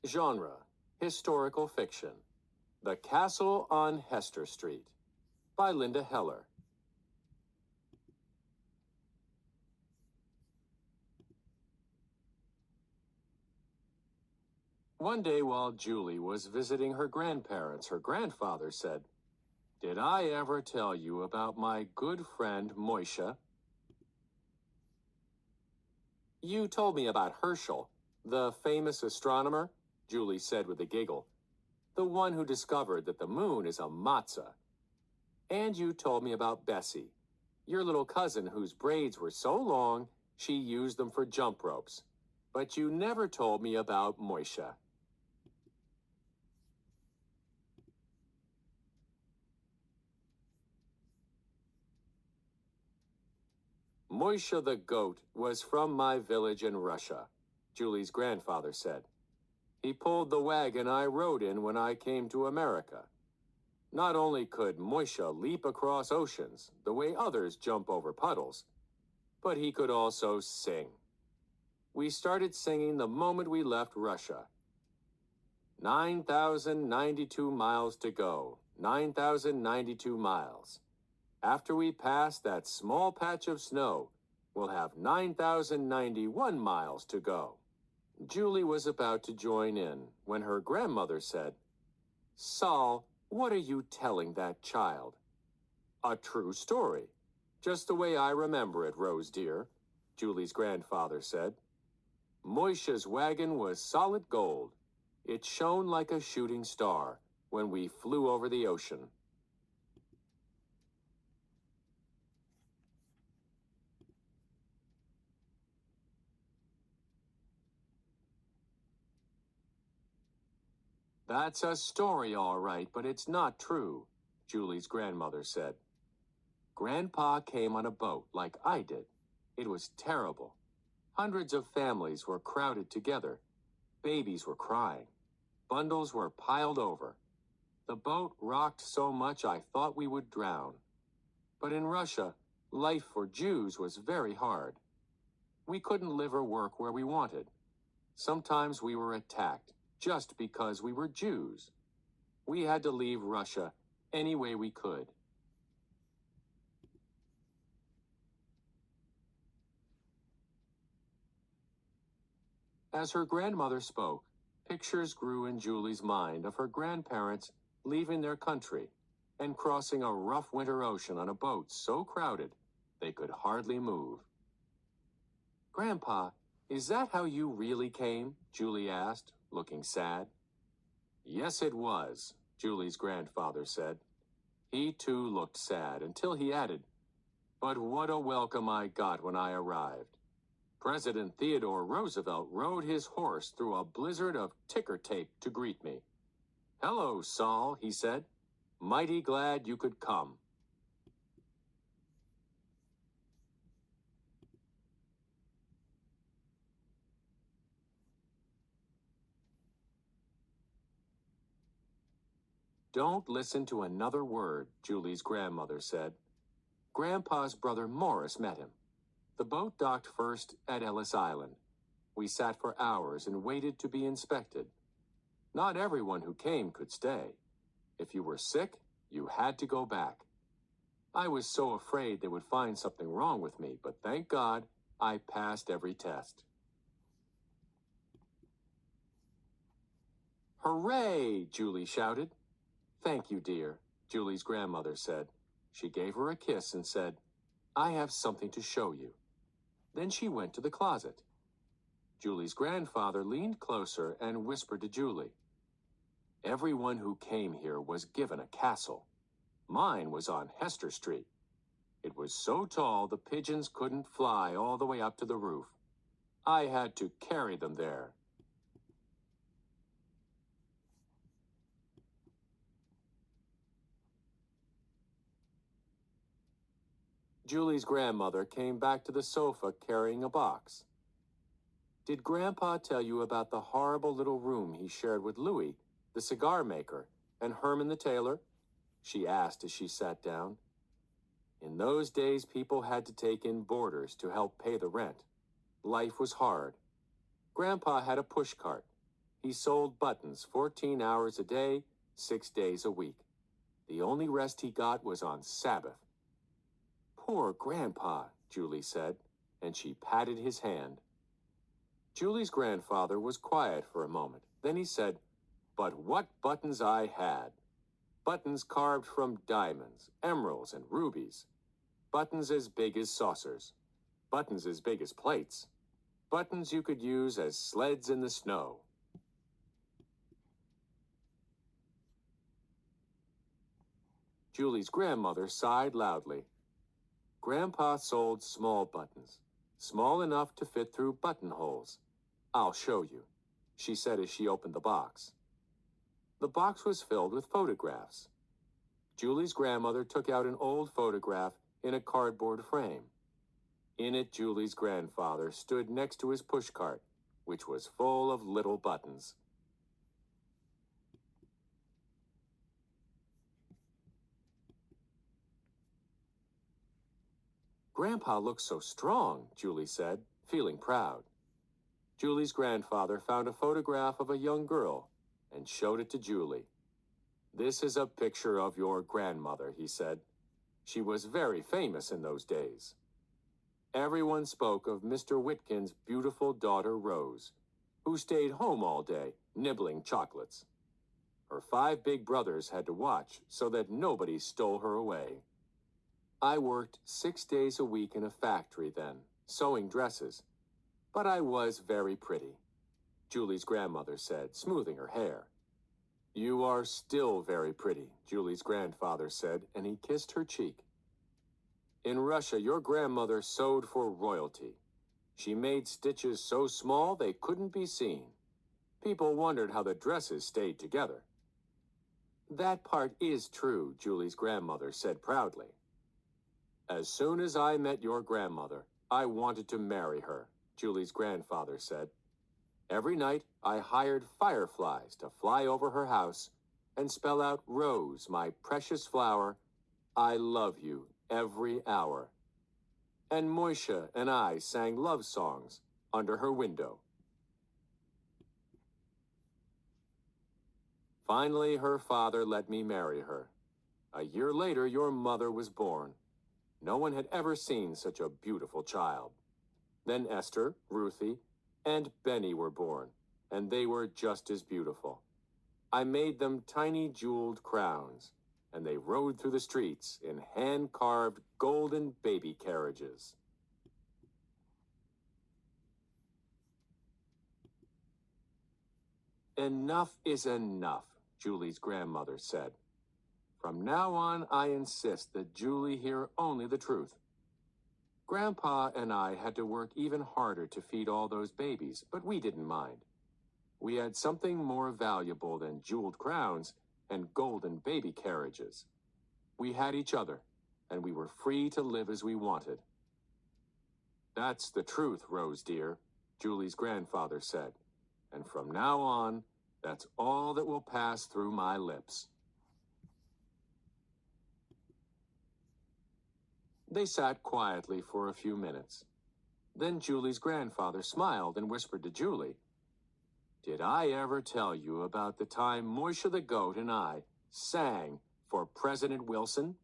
Genre: historical fiction. The Castle on Hester Street by Linda Heller. One day while Julie was visiting her grandparents, her grandfather said, "Did I ever tell you about my good friend Moisha?" "You told me about Herschel, the famous astronomer," Julie said with a giggle. "The one who discovered that the moon is a matzah. And you told me about Bessie, your little cousin whose braids were so long she used them for jump ropes. But you never told me about Moisha." "Moisha the goat was from my village in Russia," Julie's grandfather said. "He pulled the wagon I rode in when I came to America. Not only could Moisha leap across oceans the way others jump over puddles, but he could also sing. We started singing the moment we left Russia. 9,092 miles to go, 9,092 miles. After we pass that small patch of snow, we'll have 9,091 miles to go." Julie was about to join in when her grandmother said, "Saul, what are you telling that child?" "A true story, just the way I remember it, Rose dear," Julie's grandfather said. "Moisha's wagon was solid gold. It shone like a shooting star when we flew over the ocean." "That's a story, all right, but it's not true," Julie's grandmother said. "Grandpa came on a boat like I did. It was terrible. Hundreds of families were crowded together. Babies were crying. Bundles were piled over. The boat rocked so much I thought we would drown. But in Russia, life for Jews was very hard. We couldn't live or work where we wanted. Sometimes we were attacked just because we were Jews. We had to leave Russia any way we could." As her grandmother spoke, pictures grew in Julie's mind of her grandparents leaving their country and crossing a rough winter ocean on a boat so crowded they could hardly move. "Grandpa, is that how you really came?" Julie asked, looking sad. "Yes, it was," Julie's grandfather said. He too looked sad until he added, "But what a welcome I got when I arrived. President Theodore Roosevelt rode his horse through a blizzard of ticker tape to greet me. 'Hello, Saul,' he said. 'Mighty glad you could come.'" "Don't listen to another word," Julie's grandmother said. "Grandpa's brother Morris met him. The boat docked first at Ellis Island. We sat for hours and waited to be inspected. Not everyone who came could stay. If you were sick, you had to go back. I was so afraid they would find something wrong with me, but thank God I passed every test." "Hooray!" Julie shouted. "Thank you, dear," Julie's grandmother said. She gave her a kiss and said, "I have something to show you." Then she went to the closet. Julie's grandfather leaned closer and whispered to Julie, "Everyone who came here was given a castle. Mine was on Hester Street. It was so tall the pigeons couldn't fly all the way up to the roof. I had to carry them there." Julie's grandmother came back to the sofa carrying a box. "Did Grandpa tell you about the horrible little room he shared with Louis, the cigar maker, and Herman the tailor?" she asked as she sat down. "In those days, people had to take in boarders to help pay the rent. Life was hard. Grandpa had a pushcart. He sold buttons 14 hours a day, 6 days a week. The only rest he got was on Sabbath. "Poor Grandpa," Julie said, and she patted his hand. Julie's grandfather was quiet for a moment. Then he said, "But what buttons I had! Buttons carved from diamonds, emeralds, and rubies. Buttons as big as saucers. Buttons as big as plates. Buttons you could use as sleds in the snow." Julie's grandmother sighed loudly. "Grandpa sold small buttons, small enough to fit through buttonholes. I'll show you," she said as she opened the box. The box was filled with photographs. Julie's grandmother took out an old photograph in a cardboard frame. In it, Julie's grandfather stood next to his pushcart, which was full of little buttons. "Grandpa looks so strong," Julie said, feeling proud. Julie's grandfather found a photograph of a young girl and showed it to Julie. "This is a picture of your grandmother," he said. "She was very famous in those days." Everyone spoke of Mr. Whitkin's beautiful daughter Rose, who stayed home all day, nibbling chocolates. Her 5 big brothers had to watch so that nobody stole her away. "I worked 6 days a week in a factory then, sewing dresses, but I was very pretty," Julie's grandmother said, smoothing her hair. "You are still very pretty," Julie's grandfather said, and he kissed her cheek. "In Russia, your grandmother sewed for royalty. She made stitches so small they couldn't be seen. People wondered how the dresses stayed together." "That part is true," Julie's grandmother said proudly. "As soon as I met your grandmother, I wanted to marry her," Julie's grandfather said. "Every night I hired fireflies to fly over her house and spell out, 'Rose, my precious flower, I love you,' every hour. And Moisha and I sang love songs under her window." Finally, her father let me marry her. A year later, your mother was born. No one had ever seen such a beautiful child. Then Esther, Ruthie, and Benny were born, and they were just as beautiful. I made them tiny jeweled crowns, and they rode through the streets in hand-carved golden baby carriages. "Enough is enough," Julie's grandmother said. "From now on, I insist that Julie hear only the truth. Grandpa and I had to work even harder to feed all those babies, but we didn't mind. We had something more valuable than jeweled crowns and golden baby carriages. We had each other, and we were free to live as we wanted." "That's the truth, Rose dear," Julie's grandfather said. "And from now on, that's all that will pass through my lips." They sat quietly for a few minutes. Then Julie's grandfather smiled and whispered to Julie, "Did I ever tell you about the time Moisha the goat and I sang for President Wilson?"